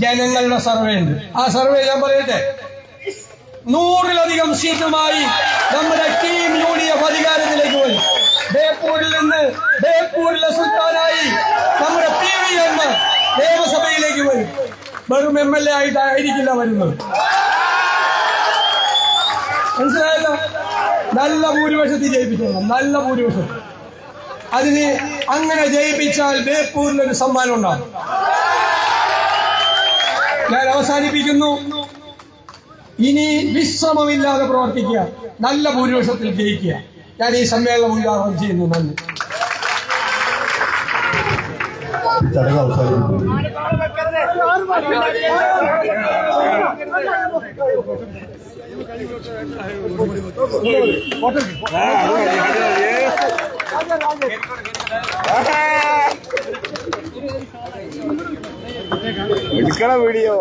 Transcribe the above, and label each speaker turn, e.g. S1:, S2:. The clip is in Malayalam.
S1: ജനങ്ങളുടെ സർവേ ഉണ്ട്. ആ സർവേ ഞാൻ പറയട്ടെ. 100-ലധികം സീറ്റുമായി നമ്മുടെ ടീം UDF അധികാരത്തിലേക്ക് വരും. ബേപ്പൂരിൽ നിന്ന് ബേപ്പൂരിലെ സുൽത്താനായി നമ്മുടെ PV എന്ന നിയമസഭയിലേക്ക് വരും. വെറും MLA ആയിട്ടായിരിക്കില്ല വരുന്നത്. മനസ്സിലായല്ലോ? നല്ല ഭൂരിപക്ഷത്തിൽ ജയിപ്പിക്കണം. നല്ല ഭൂരിപക്ഷം. അതിന് അങ്ങനെ ജയിപ്പിച്ചാൽ ബേപ്പൂരിലൊരു സമ്മാനം ഉണ്ടാകും. ഞാൻ അവസാനിപ്പിക്കുന്നു. ഇനി വിശ്രമമില്ലാതെ പ്രവർത്തിക്കുക, നല്ല ഭൂരിപക്ഷത്തിൽ ജയിക്കുക. ഞാൻ ഈ സമ്മേളനം ഉദ്ഘാടനം ചെയ്യുന്നു. നന്ദി.
S2: വീഡിയോ